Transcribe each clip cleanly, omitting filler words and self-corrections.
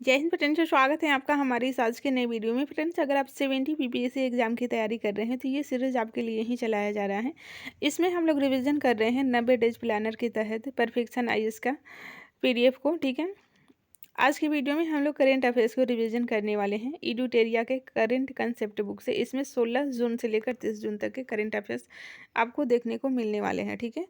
जय हिंद फ्रेंड्स, स्वागत है आपका हमारी इस आज के नए वीडियो में। फ्रेंड्स, अगर आप 70 पीपीएससी एग्जाम की तैयारी कर रहे हैं तो ये सीरीज आपके लिए ही चलाया जा रहा है। इसमें हम लोग रिवीजन कर रहे हैं 90 डेज प्लानर के तहत परफेक्शन आईएएस का पीडीएफ को। ठीक है, आज की वीडियो में हम लोग करेंट अफेयर्स को रिवीजन करने वाले हैं इडुटेरिया के करेंट कंसेप्ट बुक से। इसमें 16 जून से लेकर 30 जून तक के करेंट अफेयर्स आपको देखने को मिलने वाले हैं। ठीक है,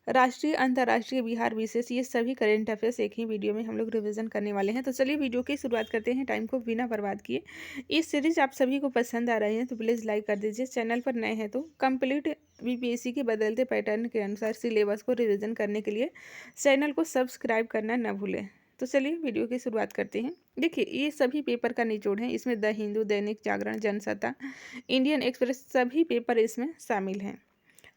राष्ट्रीय, अंतर्राष्ट्रीय, बिहार विशेष, ये सभी करेंट अफेयर्स एक ही वीडियो में हम लोग रिवीजन करने वाले हैं। तो चलिए वीडियो की शुरुआत करते हैं, टाइम को बिना बर्बाद किए। इस सीरीज आप सभी को पसंद आ रही है तो प्लीज़ लाइक कर दीजिए। चैनल पर नए हैं तो कंप्लीट बीपीएससी के बदलते पैटर्न के अनुसार सिलेबस को रिवीजन करने के लिए चैनल को सब्सक्राइब करना न भूलें। तो चलिए वीडियो की शुरुआत करते हैं। देखिए, ये सभी पेपर का निचोड़ है। इसमें the Hindu, Dainik Jagran, Jansatta, Indian express, सभी पेपर इसमें शामिल हैं।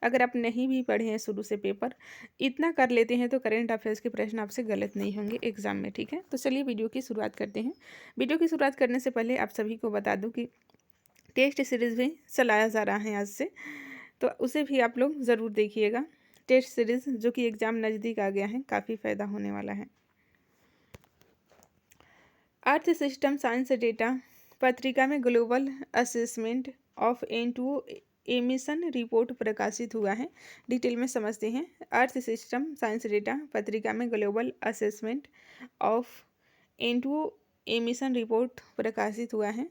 अगर आप नहीं भी पढ़े हैं शुरू से पेपर, इतना कर लेते हैं तो करेंट अफेयर्स के प्रश्न आपसे गलत नहीं होंगे एग्जाम में। ठीक है, तो चलिए वीडियो की शुरुआत करते हैं। वीडियो की शुरुआत करने से पहले आप सभी को बता दूं कि टेस्ट सीरीज भी चलाया जा रहा है आज से, तो उसे भी आप लोग ज़रूर देखिएगा। टेस्ट सीरीज जो कि एग्ज़ाम नज़दीक आ गया है, काफ़ी फ़ायदा होने वाला है। अर्थ सिस्टम साइंस डेटा पत्रिका में global assessment of N2 emission report प्रकाशित हुआ है। डिटेल में समझते हैं। अर्थ सिस्टम साइंस डेटा पत्रिका में global assessment of N2 emission report प्रकाशित हुआ है।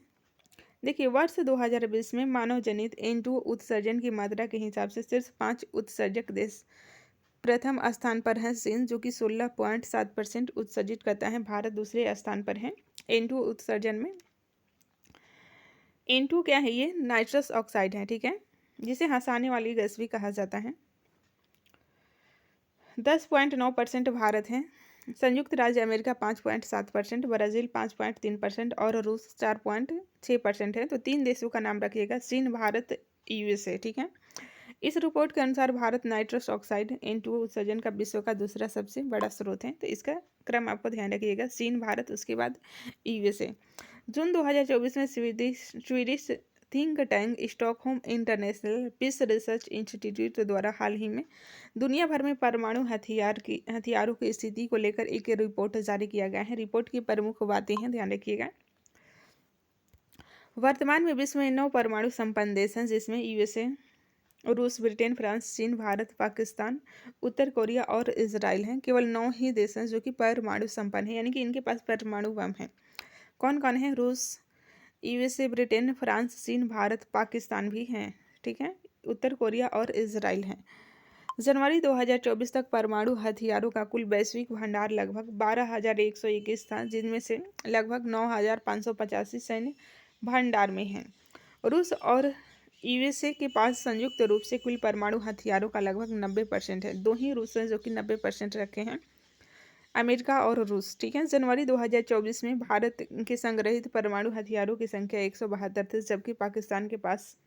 देखिए, वर्ष 2020 में मानव जनित N2 उत्सर्जन की मात्रा के हिसाब से शीर्ष 5 उत्सर्जक देश। प्रथम स्थान पर है चीन, जो कि 16.7% उत्सर्जित करता है। भारत दूसरे स्थान पर है N2 उत्सर्जन में। N2 क्या है? ये नाइट्रस ऑक्साइड है। ठीक है, जिसे हंसाने वाली गैस भी कहा जाता है। 10.9% भारत है। संयुक्त राज्य अमेरिका 5.7%, ब्राज़ील 5.3% और रूस 4.6% है। तो 3 देशों का नाम रखिएगा, चीन, भारत, यूएसए। ठीक है, इस रिपोर्ट के अनुसार भारत नाइट्रस ऑक्साइड N2 उत्सर्जन का विश्व का दूसरा सबसे बड़ा स्रोत है। तो इसका क्रम आपको ध्यान रखिएगा, चीन, भारत, उसके बाद यूएसए। जून 2024 में Swedish think tank Stockholm International Peace Research Institute द्वारा हाल ही में दुनिया भर में परमाणु हथियारों की स्थिति को लेकर एक रिपोर्ट जारी किया गया है। रिपोर्ट की प्रमुख बातें हैं, ध्यान रखिएगा। वर्तमान में विश्व में 9 परमाणु संपन्न देश हैं, जिसमें यूएसए, रूस, ब्रिटेन, फ्रांस, चीन, भारत, पाकिस्तान, उत्तर कोरिया और इजराइल हैं। केवल 9 ही देश हैं जो कि परमाणु संपन्न है, यानी कि इनके पास परमाणु बम है। कौन कौन है? रूस, यूएसए, ब्रिटेन, फ्रांस, चीन, भारत, पाकिस्तान भी हैं। ठीक है, उत्तर कोरिया और इजराइल हैं। जनवरी 2024 तक परमाणु हथियारों का कुल वैश्विक भंडार लगभग 12,121 था, जिनमें से लगभग 9,585 सैन्य भंडार में हैं। रूस और यूएसए के पास संयुक्त रूप से कुल परमाणु हथियारों का लगभग 90% है। 2 ही रूस हैं जो कि 90% रखे हैं, अमेरिका और रूस। ठीक है, जनवरी 2024 में भारत के संग्रहित परमाणु हथियारों की संख्या 172 थी, जबकि पाकिस्तान के पास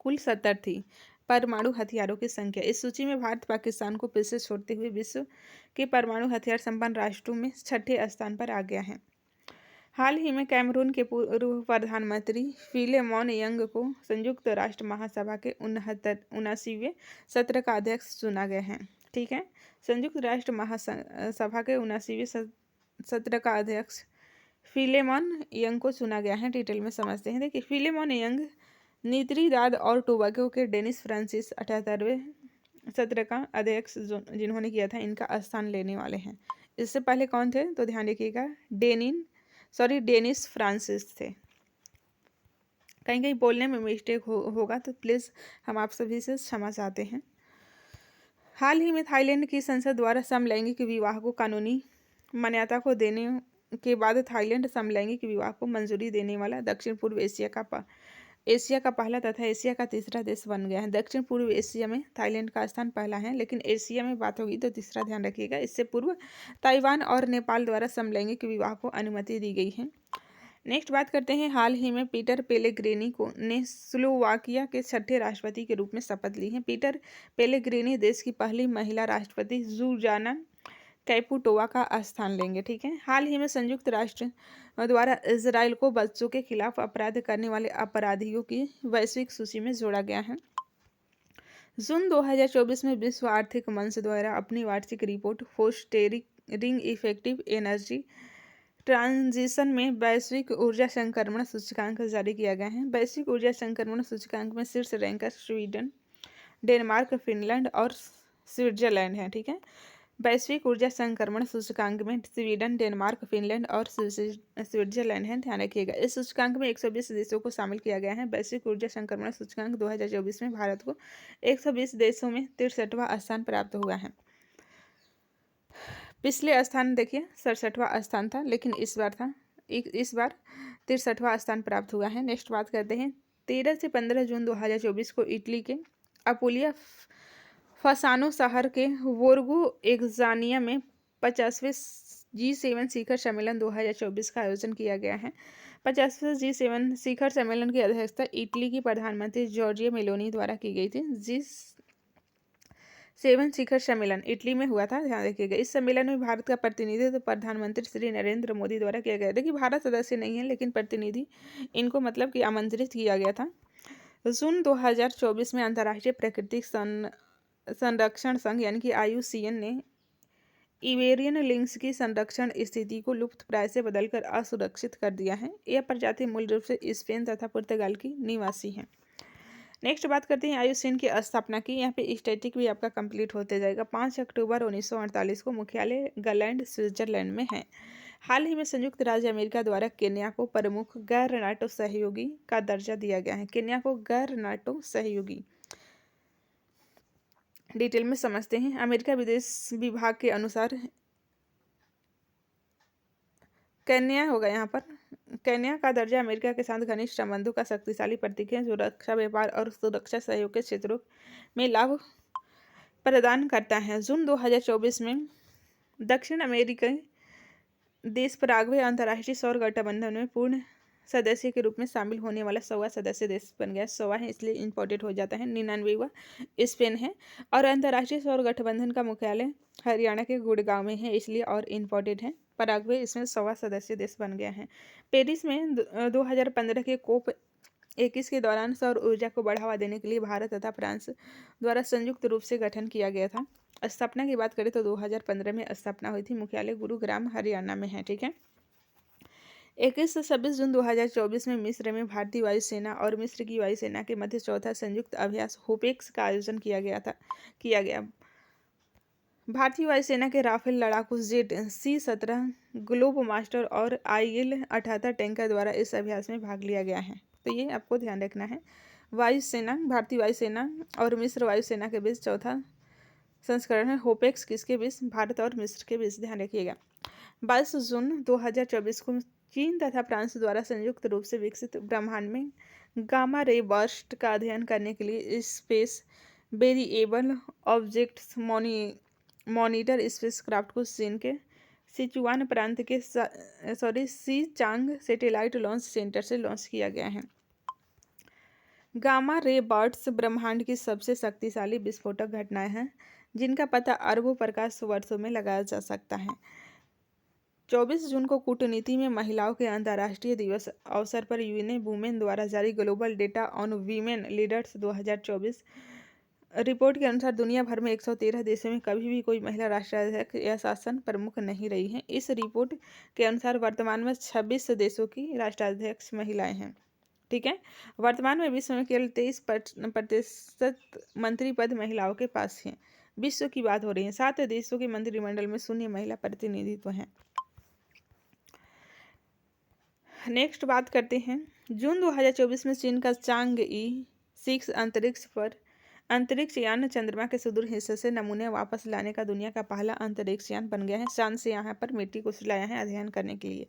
कुल 70 थी परमाणु हथियारों की संख्या। इस सूची में भारत पाकिस्तान को पीछे छोड़ते हुए विश्व के परमाणु हथियार संपन्न राष्ट्रों में 6ठे स्थान पर आ गया है। हाल ही में कैमरून के पूर्व प्रधानमंत्री फिलेमॉन यंग को संयुक्त राष्ट्र महासभा के 79वें सत्र का अध्यक्ष चुना गया है। ठीक है, संयुक्त राष्ट्र महासभा के 79वें सत्र का अध्यक्ष फिलेमॉन यंग को चुना गया है। डिटेल में समझते हैं। देखिए, फिलेमॉन यंग त्रिनिदाद और टोबागो के डेनिस फ्रांसिस 78वें सत्र का अध्यक्ष जिन्होंने किया था, इनका स्थान लेने वाले हैं। इससे पहले कौन थे? तो ध्यान रखिएगा, डेनिस फ्रांसिस थे। कहीं कहीं बोलने में मिस्टेक होगा तो प्लीज़ हम आप सभी से क्षमा चाहते हैं। हाल ही में थाईलैंड की संसद द्वारा समलैंगिक विवाह को कानूनी मान्यता को देने के बाद थाईलैंड समलैंगिक विवाह को मंजूरी देने वाला दक्षिण पूर्व एशिया का पहला तथा एशिया का तीसरा देश बन गया है। दक्षिण पूर्व एशिया में थाईलैंड का स्थान पहला है, लेकिन एशिया में बात होगी तो तीसरा, ध्यान रखिएगा। इससे पूर्व ताइवान और नेपाल द्वारा समलैंगिक विवाह को अनुमति दी गई है। नेक्स्ट बात करते हैं, हाल ही में पीटर पेलेग्रिनी को ने स्लोवाकिया के 6ठे राष्ट्रपति के रूप में शपथ ली है। पीटर पेलेग्रिनी देश की पहली महिला राष्ट्रपति जुजाना कैपुटोवा का स्थान लेंगे। ठीक है, हाल ही में संयुक्त राष्ट्र द्वारा इजराइल को बच्चों के खिलाफ अपराध करने वाले अपराधियों की वैश्विक सूची में जोड़ा गया है। जून 2024 में विश्व आर्थिक मंच द्वारा अपनी वार्षिक रिपोर्ट फोस्टेरिंग इफेक्टिव एनर्जी ट्रांजिशन में वैश्विक ऊर्जा संक्रमण सूचकांक जारी किया गया है। वैश्विक ऊर्जा संक्रमण सूचकांक में शीर्ष रैंकर स्वीडन, डेनमार्क, फिनलैंड और स्विट्जरलैंड है। ठीक है, वैश्विक ऊर्जा संक्रमण सूचकांक में स्वीडन, डेनमार्क, फिनलैंड और स्विट्जरलैंड है। ध्यान रखिएगा, इस सूचकांक में 120 देशों को शामिल किया गया है। वैश्विक ऊर्जा संक्रमण सूचकांक 2024 में भारत को 120 देशों में 63वां स्थान प्राप्त हुआ है। पिछले स्थान देखिए 67वां स्थान था, लेकिन इस बार 63वां स्थान प्राप्त हुआ है। नेक्स्ट बात करते हैं, 13 से 15 जून 2024 को इटली के अपुलिया फसानो शहर के वोर्गो एग्जानिया में 50वें G7 शिखर सम्मेलन 2024 का आयोजन किया गया है। 50वें G7 शिखर सम्मेलन की अध्यक्षता इटली की प्रधानमंत्री जॉर्जिया मेलोनी द्वारा की गई थी। G7 शिखर सम्मेलन इटली में हुआ था, ध्यान रखिएगा। इस सम्मेलन में भारत का प्रतिनिधित्व प्रधानमंत्री श्री नरेंद्र मोदी द्वारा किया गया। देखिए, भारत सदस्य नहीं है, लेकिन प्रतिनिधि इनको मतलब कि आमंत्रित किया गया था। जून 2024 में अंतर्राष्ट्रीय प्राकृतिक संरक्षण संघ यानी कि IUCN ने इबेरियन लिंक्स की संरक्षण स्थिति को लुप्त प्राय से बदलकर असुरक्षित कर दिया है। यह प्रजाति मूल रूप से स्पेन तथा पुर्तगाल की निवासी है। नेक्स्ट बात करते हैं IUCN की स्थापना की। यहाँ पे स्टैटिक भी आपका कंप्लीट होते जाएगा। 5 अक्टूबर 1948 को मुख्यालय गलैंड, स्विट्जरलैंड में है। हाल ही में संयुक्त राज्य अमेरिका द्वारा केन्या को प्रमुख गैर नाटो सहयोगी का दर्जा दिया गया है। केन्या को गैर नाटो सहयोगी, डिटेल में समझते हैं। अमेरिका विदेश विभाग के अनुसार केन्या होगा, यहाँ पर केन्या का दर्जा अमेरिका के साथ घनिष्ठ संबंधों का शक्तिशाली प्रतीक है, जो रक्षा, व्यापार और सुरक्षा सहयोग के क्षेत्रों में लाभ प्रदान करता है। जून 2024 में दक्षिण अमेरिकी देश पराग्वे अंतर्राष्ट्रीय सौर गठबंधन में पूर्ण सदस्य के रूप में शामिल होने वाला 100वां सदस्य देश बन गया। 100वां है इसलिए इम्पोर्टेंट हो जाता है। 99वां स्पेन है और अंतर्राष्ट्रीय सौर गठबंधन का मुख्यालय हरियाणा के गुड़गांव में है, इसलिए और इम्पोर्टेंट है। पराग्वे इसमें 100वां सदस्य देश बन गया है। पेरिस में 2015 के COP 21 के दौरान सौर ऊर्जा को बढ़ावा देने के लिए भारत तथा फ्रांस द्वारा संयुक्त रूप से गठन किया गया था। स्थापना की बात करें तो 2015 में स्थापना हुई थी। मुख्यालय गुरुग्राम हरियाणा में है। ठीक है, 21 से 26 जून 2024 में मिस्र में भारतीय वायुसेना और मिस्र की वायुसेना के मध्य चौथा संयुक्त अभ्यास होपेक्स का आयोजन किया गया। भारतीय वायुसेना के राफेल लड़ाकू जेट C-17 ग्लोब मास्टर और IL-78 टैंकर द्वारा इस अभ्यास में भाग लिया गया है। तो ये आपको ध्यान रखना है। वायुसेना, भारतीय वायुसेना और मिस्र वायुसेना के बीच चौथा संस्करण है। होपेक्स किसके बीच? भारत और मिस्र के बीच, ध्यान रखिएगा। 22 जून 2024 को चीन तथा फ्रांस द्वारा संयुक्त रूप से विकसित ब्रह्मांड में गामा रे बर्स्ट का अध्ययन करने के लिए space variable objects monitor spacecraft को चीन के सिचुआन प्रांत के शीचांग सैटेलाइट लॉन्च सेंटर से लॉन्च किया गया है। गामा रे बर्ट्स ब्रह्मांड की सबसे शक्तिशाली विस्फोटक घटनाएं हैं, जिनका पता अरबों प्रकाश वर्षों में लगाया जा सकता है। 24 जून को कूटनीति में महिलाओं के अंतर्राष्ट्रीय दिवस अवसर पर यूएन वुमेन द्वारा जारी global data on women leaders 2024 report के अनुसार दुनिया भर में 113 देशों में कभी भी कोई महिला राष्ट्राध्यक्ष या शासन प्रमुख नहीं रही है। इस रिपोर्ट के अनुसार वर्तमान में 26 देशों की राष्ट्राध्यक्ष महिलाएं हैं। ठीक है, वर्तमान में विश्व में केवल 23% मंत्री पद महिलाओं के पास हैं। विश्व की बात हो रही है। 7 देशों के मंत्रिमंडल में शून्य महिला प्रतिनिधित्व है। नेक्स्ट बात करते हैं, जून 2024 में चीन का चांगई 6 अंतरिक्ष यान चंद्रमा के सुदूर हिस्से से नमूने वापस लाने का दुनिया का पहला अंतरिक्ष यान बन गया है। चांद से यहाँ पर मिट्टी को लाया है अध्ययन करने के लिए।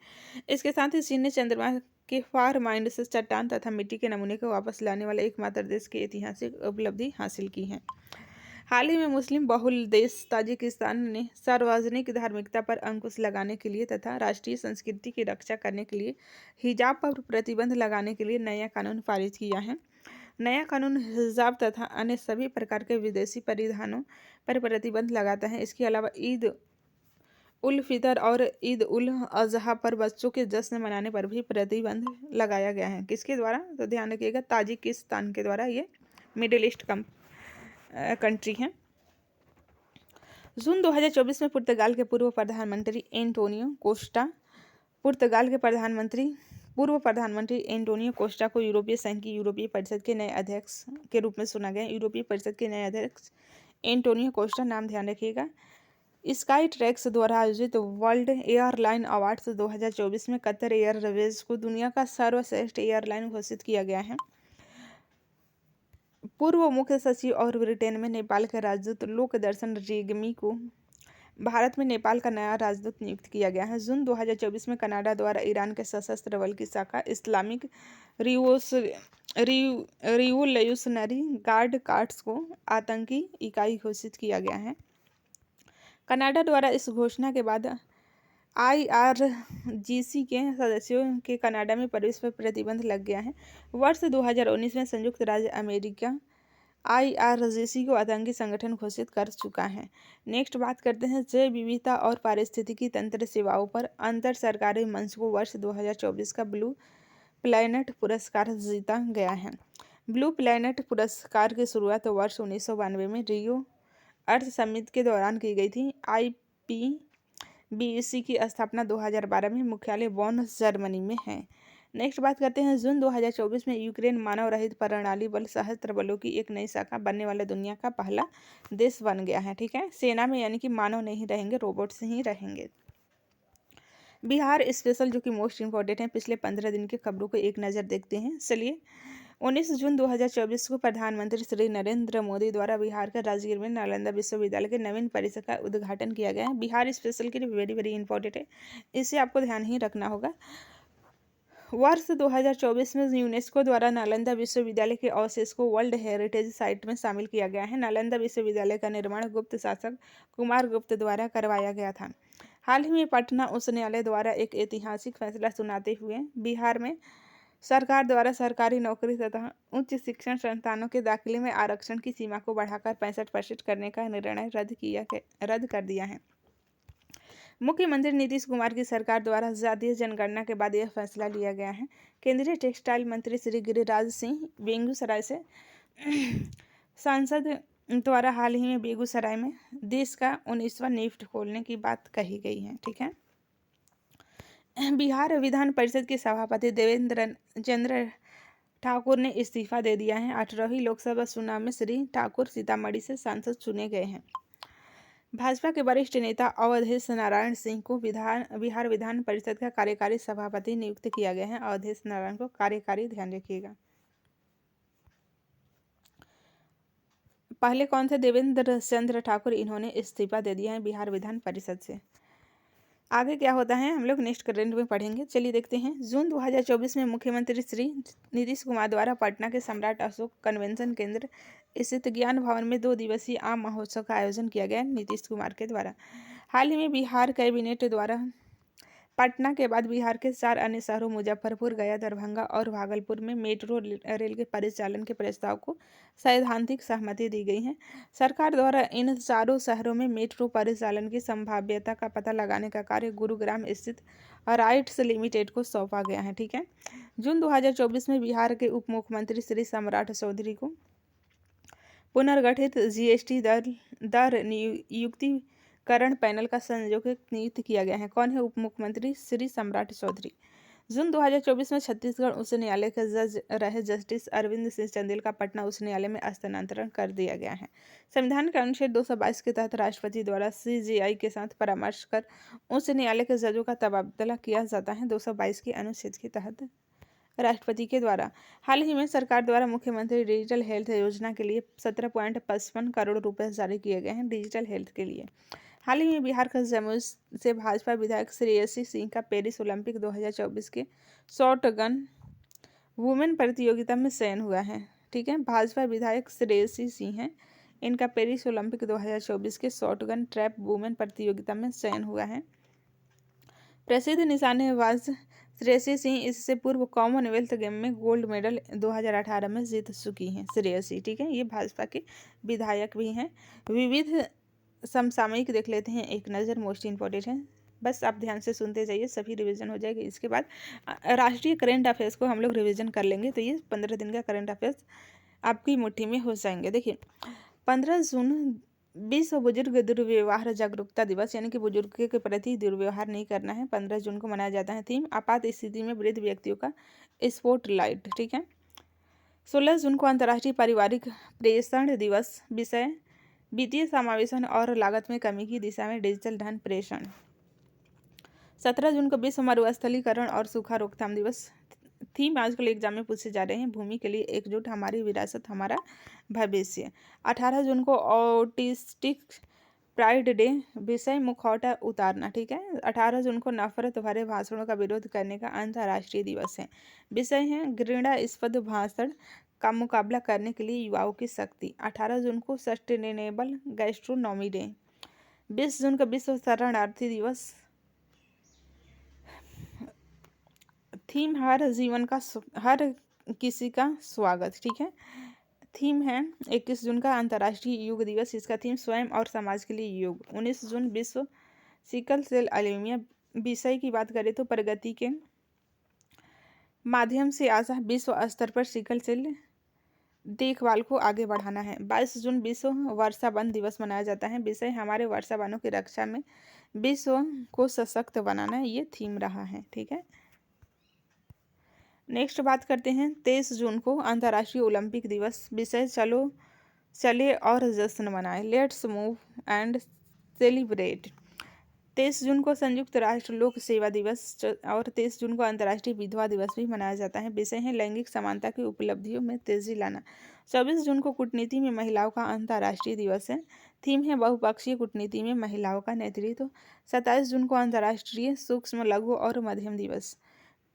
इसके साथ ही चीन ने चंद्रमा के फार माइंड से चट्टान तथा मिट्टी के नमूने को वापस लाने वाले एकमात्र देश की ऐतिहासिक उपलब्धि हासिल की है। हाल ही में मुस्लिम बहुल देश ताजिकिस्तान ने सार्वजनिक धार्मिकता पर अंकुश लगाने के लिए तथा राष्ट्रीय संस्कृति की रक्षा करने के लिए हिजाब पर प्रतिबंध लगाने के लिए नया कानून पारित किया है। नया कानून हिजाब तथा अन्य सभी प्रकार के विदेशी परिधानों पर प्रतिबंध लगाता है। इसके अलावा ईद उल फितर और ईद उल अजहा पर बच्चों के जश्न मनाने पर भी प्रतिबंध लगाया गया है। किसके द्वारा? तो ध्यान रखिएगा, ताजिकिस्तान के द्वारा। ये मिडिल ईस्ट कंट्री है। जून 2024 में पुर्तगाल के पूर्व प्रधानमंत्री एंटोनियो कोस्टा पुर्तगाल के पूर्व प्रधानमंत्री एंटोनियो कोस्टा को यूरोपीय संघ की यूरोपीय परिषद के नए अध्यक्ष के रूप में चुना गया। यूरोपीय परिषद के नए अध्यक्ष एंटोनियो कोस्टा, नाम ध्यान रखिएगा। स्काई ट्रैक्स द्वारा आयोजित वर्ल्ड एयरलाइन अवार्ड्स 2024 में कतर एयरवेज को दुनिया का सर्वश्रेष्ठ एयरलाइन घोषित किया गया है। पूर्व मुख्य सचिव और ब्रिटेन में नेपाल के राजदूत लोकदर्शन रेग्मी को भारत में नेपाल का नया राजदूत नियुक्त किया गया है। जून 2024 में कनाडा द्वारा ईरान के सशस्त्र बल की शाखा इस्लामिक रिवोल्यूशनरी गार्ड कार्ड्स को आतंकी इकाई घोषित किया गया है। कनाडा द्वारा इस घोषणा के बाद IRGC के सदस्यों के कनाडा में प्रवेश पर प्रतिबंध लग गया है। वर्ष 2019 में संयुक्त राज्य अमेरिका IRGC को आतंकी संगठन घोषित कर चुका है। नेक्स्ट बात करते हैं जैव विविधता और पारिस्थितिकी तंत्र सेवाओं पर अंतर सरकारी मंच को वर्ष 2024 का ब्लू प्लैनेट पुरस्कार जीता गया है। ब्लू प्लैनेट पुरस्कार की शुरुआत वर्ष 1992 में रियो अर्थ समिट के दौरान की गई थी। IPBEC की स्थापना 2012 में मुख्यालय बॉन, जर्मनी में है। नेक्स्ट बात करते हैं जून 2024 में यूक्रेन मानव रहित प्रणाली बल सशस्त्र बलों की एक नई शाखा बनने वाला दुनिया का पहला देश बन गया है। ठीक है, सेना में यानी कि मानव नहीं रहेंगे, रोबोट से ही रहेंगे। बिहार स्पेशल जो कि मोस्ट इम्पोर्टेंट है, पिछले 15 दिन की खबरों को एक नज़र देखते हैं। चलिए, 19 जून 2024 को प्रधानमंत्री श्री नरेंद्र मोदी द्वारा बिहार के राजगीर में नालंदा विश्वविद्यालय के नवीन परिसर का उद्घाटन किया गया है। बिहार स्पेशल के लिए वेरी वेरी इंपॉर्टेंट है, इसे आपको ध्यान ही रखना होगा। वर्ष 2024 में यूनेस्को द्वारा नालंदा विश्वविद्यालय के अवशेष को वर्ल्ड हेरिटेज साइट में शामिल किया गया है। नालंदा विश्वविद्यालय का निर्माण गुप्त शासक कुमार गुप्त द्वारा करवाया गया था। हाल ही में पटना उच्च न्यायालय द्वारा एक ऐतिहासिक फैसला सुनाते हुए बिहार में सरकार द्वारा सरकारी नौकरी तथा उच्च शिक्षण संस्थानों के दाखिले में आरक्षण की सीमा को बढ़ाकर 65% करने का निर्णय रद्द कर दिया है। मुख्यमंत्री नीतीश कुमार की सरकार द्वारा जातीय जनगणना के बाद यह फैसला लिया गया है। केंद्रीय टेक्सटाइल मंत्री श्री गिरिराज सिंह बेगूसराय से सांसद द्वारा हाल ही में बेगूसराय में देश का 19वां निफ्ट खोलने की बात कही गई है। ठीक है, बिहार विधान परिषद के सभापति देवेंद्र चंद्र ठाकुर ने इस्तीफा दे दिया है। 18वीं लोकसभा चुनाव में श्री ठाकुर सीतामढ़ी से सांसद चुने गए हैं। भाजपा के वरिष्ठ नेता अवधेश नारायण सिंह को बिहार विधान परिषद का कार्यकारी सभापति नियुक्त किया गया है। अवधेश नारायण को कार्यकारी, ध्यान रखिएगा। पहले कौन थे? देवेंद्र चंद्र ठाकुर, इन्होंने इस्तीफा दे दिया है बिहार विधान परिषद से। आगे क्या होता है हम लोग नेक्स्ट करंट में पढ़ेंगे। चलिए देखते हैं। जून 2024 में मुख्यमंत्री श्री नीतीश कुमार द्वारा पटना के सम्राट अशोक कन्वेंशन केंद्र स्थित ज्ञान भवन में 2 दिवसीय आम महोत्सव का आयोजन किया गया नीतीश कुमार के द्वारा। हाल ही में बिहार कैबिनेट द्वारा पटना के बाद बिहार के 4 अन्य शहरों मुजफ्फरपुर, गया, दरभंगा और भागलपुर में मेट्रो रेल के परिचालन के प्रस्ताव को सैद्धांतिक सहमति दी गई है। सरकार द्वारा इन चारों शहरों में मेट्रो परिचालन की संभाव्यता का पता लगाने का कार्य गुरुग्राम स्थित राइट्स लिमिटेड को सौंपा गया है। ठीक है, जून 2024 में बिहार के उप मुख्यमंत्री श्री सम्राट चौधरी को पुनर्गठित GST दर नियुक्तिकरण पैनल का संयोजक नियुक्त किया गया है। कौन है उप मुख्यमंत्री? श्री सम्राट चौधरी। जून 2024 में छत्तीसगढ़ उच्च न्यायालय के जज रहे जस्टिस अरविंद सिंह चंदेल का पटना उच्च न्यायालय में स्थानांतरण कर दिया गया है। संविधान के अनुच्छेद 222 के तहत राष्ट्रपति द्वारा CJI के साथ परामर्श कर उच्च न्यायालय के जजों का तबादला किया जाता है। 222 के अनुच्छेद के तहत राष्ट्रपति के द्वारा हाल ही में सरकार द्वारा मुख्यमंत्री डिजिटल हेल्थ योजना के लिए 17.55 करोड़ रुपए जारी किए गए हैं। डिजिटल हेल्थ के लिए हाल ही में बिहार के जमुई से भाजपा विधायक श्रेयसी सिंह का पेरिस ओलंपिक 2024 के शॉट गन वुमेन प्रतियोगिता में चयन हुआ है। ठीक है, भाजपा विधायक श्रेयसी सिंह हैं, इनका पेरिस ओलंपिक 2024 के शॉट गन ट्रैप वुमेन प्रतियोगिता में चयन हुआ है। प्रसिद्ध निशानेबाज श्रेयसी सिंह इससे पूर्व कॉमनवेल्थ गेम में गोल्ड मेडल 2018 में जीत चुकी हैं। श्रेयसी, ठीक है, ये भाजपा के विधायक भी हैं। विविध समसामयिक देख लेते हैं एक नज़र, मोस्ट इम्पोर्टेंट है, बस आप ध्यान से सुनते जाइए, सभी रिवीजन हो जाएगी। इसके बाद राष्ट्रीय करंट अफेयर्स को हम लोग रिवीजन कर लेंगे, तो ये 15 दिन का करंट अफेयर्स आपकी मुट्ठी में हो जाएंगे। देखिए, 15 जून विश्व बुजुर्ग दुर्व्यवहार जागरूकता दिवस, यानी कि बुजुर्ग के प्रति दुर्व्यवहार नहीं करना है, 15 जून को मनाया जाता है। थीम आपात स्थिति में वृद्ध व्यक्तियों का स्पॉटलाइट। ठीक है। 16 जून को अंतर्राष्ट्रीय पारिवारिक प्रेषण दिवस। विषय वित्तीय समावेशन और लागत में कमी की दिशा में डिजिटल धन प्रेषण। 17 जून को विश्व मरुस्थलीकरण और सूखा रोकथाम दिवस। थीम आजकल एग्जाम में पूछे जा रहे हैं, भूमि के लिए एकजुट, हमारी विरासत हमारा भविष्य। 18 जून को ऑटिस्टिक प्राइड डे। विषय मुखौटा उतारना। ठीक है। 18 जून को नफरत भरे भाषणों का विरोध करने का अंतर्राष्ट्रीय दिवस है। विषय है घृणास्पद भाषण का मुकाबला करने के लिए युवाओं की शक्ति। 18 जून को सस्टेनेबल गैस्ट्रोनॉमी डे। 20 जून का विश्व शरणार्थी दिवस। थीम हर किसी का स्वागत। ठीक है। थीम है 21 जून का अंतर्राष्ट्रीय योग दिवस। इसका थीम स्वयं और समाज के लिए योग। 19 जून विश्व सिकल सेल एनीमिया। विषय की बात करें तो प्रगति के माध्यम से आशा विश्व स्तर पर सिकल सेल देखभाल को आगे बढ़ाना है। 22 जून विश्व वर्षा वन दिवस मनाया जाता है। विषय हमारे वर्षा वनों की रक्षा में विश्व को सशक्त बनाना, ये थीम रहा है। ठीक है। नेक्स्ट बात करते हैं 23 जून को अंतर्राष्ट्रीय ओलंपिक दिवस। विषय चले और जश्न मनाएं, लेट्स मूव एंड सेलिब्रेट। 23 जून को संयुक्त राष्ट्र लोक सेवा दिवस और 23 जून को अंतर्राष्ट्रीय विधवा दिवस भी मनाया जाता है। विषय है लैंगिक समानता की उपलब्धियों में तेजी लाना। 24 जून को कूटनीति में महिलाओं का अंतर्राष्ट्रीय दिवस है। थीम है बहुपक्षीय कूटनीति में महिलाओं का नेतृत्व। 27 जून को अंतर्राष्ट्रीय सूक्ष्म लघु और मध्यम दिवस।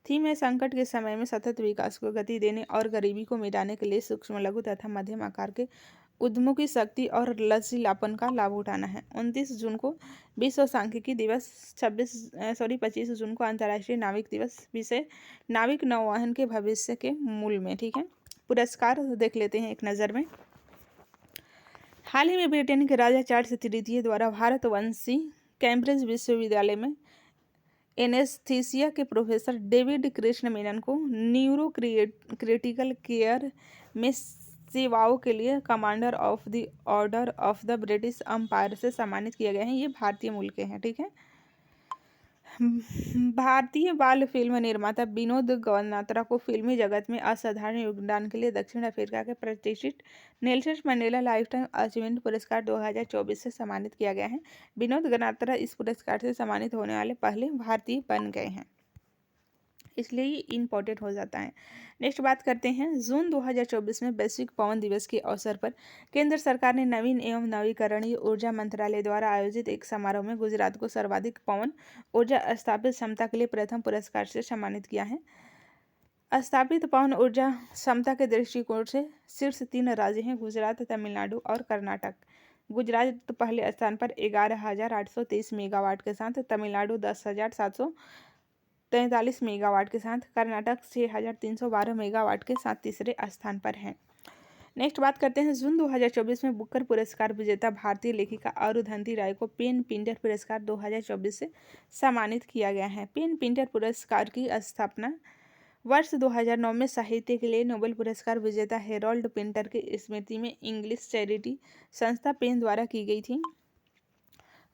थीम है संकट के समय में सतत विकास को गति देने और गरीबी को मिटाने के लिए सूक्ष्म लघु तथा मध्यम आकार के उद्यमों की शक्ति और लचीलापन का लाभ उठाना है। 29 जून को विश्व सांख्यिकी दिवस। 25 जून को अंतर्राष्ट्रीय नाविक दिवस। विषय नाविक नौवहन के भविष्य के मूल में। ठीक है। पुरस्कार देख लेते हैं एक नज़र में। हाल ही में ब्रिटेन के राजा चार्ल्स तृतीय द्वारा भारतवंशी कैम्ब्रिज विश्वविद्यालय में एनेस्थीसिया के प्रोफेसर डेविड कृष्ण मेनन को न्यूरो क्रिटिकल केयर में सेवाओं के लिए Commander of the Order of the British Empire से सम्मानित किया गया है। ये भारतीय मूल के हैं। ठीक है। भारतीय बाल फिल्म निर्माता विनोद गौनात्रा को फिल्मी जगत में असाधारण योगदान के लिए दक्षिण अफ्रीका के प्रतिष्ठित नेल्सन मंडेला लाइफटाइम अचीवमेंट पुरस्कार 2024 से सम्मानित किया गया है। विनोद गौनात्रा इस पुरस्कार से सम्मानित होने वाले पहले भारतीय बन गए हैं, इसलिए ये इम्पोर्टेंट हो जाता है। नेक्स्ट बात करते हैं जून 2024 में वैश्विक पवन दिवस के अवसर पर केंद्र सरकार ने नवीन एवं नवीकरणीय ऊर्जा मंत्रालय द्वारा आयोजित एक समारोह में गुजरात को सर्वाधिक पवन ऊर्जा स्थापित क्षमता के लिए प्रथम पुरस्कार से सम्मानित किया है। स्थापित पवन ऊर्जा क्षमता के दृष्टिकोण से शीर्ष 3 राज्य हैं, गुजरात, तमिलनाडु और कर्नाटक। गुजरात पहले स्थान पर 11,823 मेगावाट के साथ, तमिलनाडु 10,743 मेगावाट के साथ, कर्नाटक 6,312 मेगावाट के साथ तीसरे स्थान पर है। नेक्स्ट बात करते हैं जून 2024 में बुकर पुरस्कार विजेता भारतीय लेखिका अरुंधति राय को पेन पिंटर पुरस्कार 2024 से सम्मानित किया गया है। पेन पिंटर पुरस्कार की स्थापना वर्ष 2009 में साहित्य के लिए नोबेल पुरस्कार विजेता हेरोल्ड पिंटर की स्मृति में इंग्लिश चैरिटी संस्था पेन द्वारा की गई थी।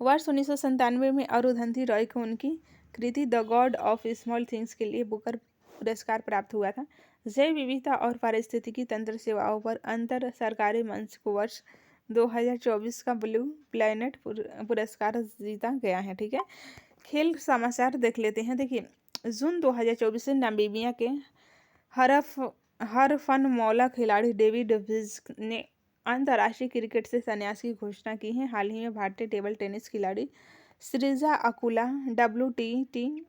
वर्ष 1997 में अरुंधति रॉय को उनकी कृति the God of Small Things के लिए बुकर पुरस्कार प्राप्त हुआ था। जैव विविधता और पारिस्थितिकी तंत्र सेवाओं पर अंतर सरकारी मंच को वर्ष 2024 का ब्लू प्लैनेट पुरस्कार जीता गया है। ठीक है। खेल समाचार देख लेते हैं। देखिए जून 2024 से नामीबिया के हरफनमौला खिलाड़ी डेविड विज ने अंतर्राष्ट्रीय क्रिकेट से संन्यास की घोषणा की है। हाल ही में भारतीय टेबल टेनिस खिलाड़ी श्रीजा अकुला WTT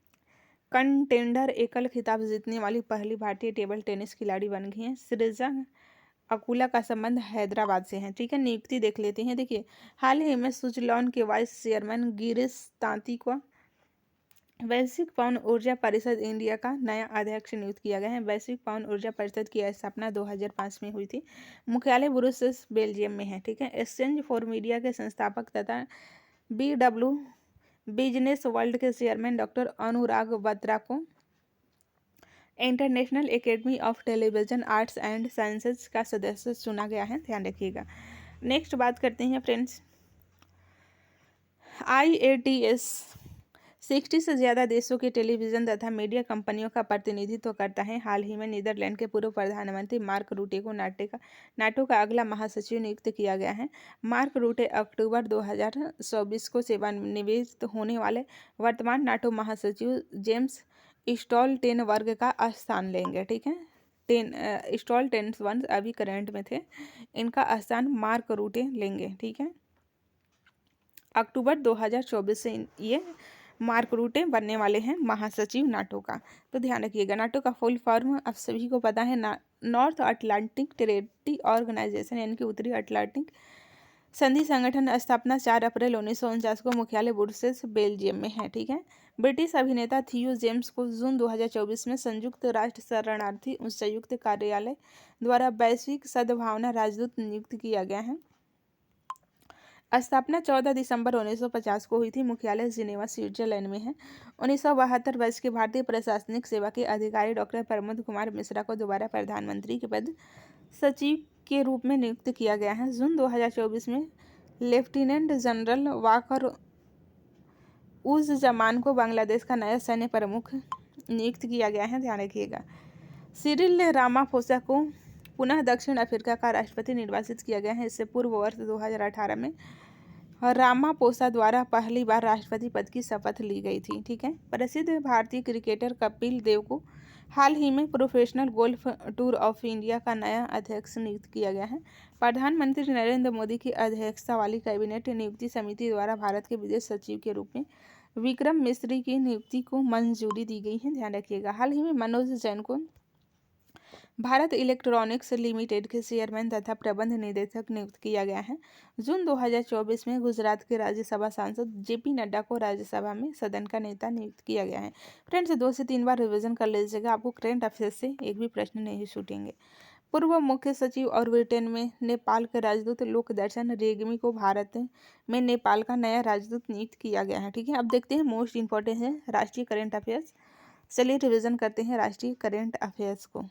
कंटेंडर एकल खिताब जीतने वाली पहली भारतीय टेबल टेनिस खिलाड़ी बन गई हैं। श्रीजा अकुला का संबंध हैदराबाद से है। ठीक है। नियुक्ति देख लेते हैं। देखिए हाल ही में सुजलॉन के वाइस चेयरमैन गिरीश तांती को वैश्विक पवन ऊर्जा परिषद इंडिया का नया अध्यक्ष नियुक्त किया गया है। वैश्विक पवन ऊर्जा परिषद की स्थापना 2005 में हुई थी। मुख्यालय ब्रुसेल्स बेल्जियम में है। ठीक है। एक्सचेंज फॉर मीडिया के संस्थापक तथा BW बिजनेस वर्ल्ड के चेयरमैन डॉक्टर अनुराग बत्रा को international academy of television arts and sciences का सदस्य चुना गया है। ध्यान रखिएगा। नेक्स्ट बात करते हैं फ्रेंड्स IATS 60 से ज़्यादा देशों के टेलीविज़न तथा मीडिया कंपनियों का प्रतिनिधित्व करता है। हाल ही में नीदरलैंड के पूर्व प्रधानमंत्री मार्क रूटे को नाटो का अगला महासचिव नियुक्त किया गया है। मार्क रूटे अक्टूबर 2024 को सेवानिवृत्त होने वाले वर्तमान नाटो महासचिव जेम्स स्टोल्टेनबर्ग का स्थान लेंगे। ठीक है, स्टोल्टेनबर्ग अभी करंट में थे, इनका स्थान मार्क रूटे लेंगे। ठीक है, अक्टूबर 2024 से ये मार्क रूटे बनने वाले हैं महासचिव नाटो का। तो ध्यान रखिएगा, नाटो का फुल फॉर्म आप सभी को पता है, नॉर्थ अटलांटिक ट्रेटी ऑर्गेनाइजेशन, यानी कि उत्तरी अटलांटिक संधि संगठन। स्थापना 4 अप्रैल 1949 को, मुख्यालय ब्रुसेल्स बेल्जियम में है। ठीक है, ब्रिटिश अभिनेता थियो जेम्स को जून 2024 में संयुक्त राष्ट्र शरणार्थी उच्चायुक्त कार्यालय द्वारा वैश्विक सद्भावना राजदूत नियुक्त किया गया है। स्थापना 14 दिसंबर 1950 को हुई थी। मुख्यालय जिनेवा स्विट्जरलैंड में है। 1972 वर्ष के भारतीय प्रशासनिक सेवा के अधिकारी डॉक्टर प्रमोद कुमार मिश्रा को दोबारा प्रधानमंत्री के पद सचिव के रूप में नियुक्त किया गया है। जून 2024 में लेफ्टिनेंट जनरल वाकर उज जमान को बांग्लादेश का नया सैन्य प्रमुख नियुक्त किया गया है। ध्यान रखिएगा, सिरिल रामाफोसा को पुनः दक्षिण अफ्रीका का राष्ट्रपति निर्वाचित किया गया है। इससे पूर्व वर्ष 2018 में रामापोसा द्वारा पहली बार राष्ट्रपति पद की शपथ ली गई थी। ठीक है, प्रसिद्ध भारतीय क्रिकेटर कपिल देव को हाल ही में professional golf tour of India का नया अध्यक्ष नियुक्त किया गया है। प्रधानमंत्री नरेंद्र मोदी की अध्यक्षता वाली कैबिनेट नियुक्ति समिति द्वारा भारत के विदेश सचिव के रूप में विक्रम मिस्री की नियुक्ति को मंजूरी दी गई है। ध्यान रखिएगा, हाल ही में मनोज जैन को भारत इलेक्ट्रॉनिक्स लिमिटेड के चेयरमैन तथा प्रबंध निदेशक नियुक्त किया गया है। जून 2024 में गुजरात के राज्यसभा सांसद जेपी नड्डा को राज्यसभा में सदन का नेता नियुक्त किया गया है। फ्रेंड्स, 2 से 3 बार रिवीजन कर लीजिएगा, आपको करंट अफेयर्स से एक भी प्रश्न नहीं छूटेंगे। पूर्व मुख्य सचिव और ब्रिटेन में नेपाल के राजदूत लोकदर्शन रेग्मी को भारत में नेपाल का नया राजदूत नियुक्त किया गया है। ठीक है, अब देखते हैं मोस्ट इंपॉर्टेंट है राष्ट्रीय करंट अफेयर्स। चलिए रिवीजन करते हैं राष्ट्रीय करंट अफेयर्स को।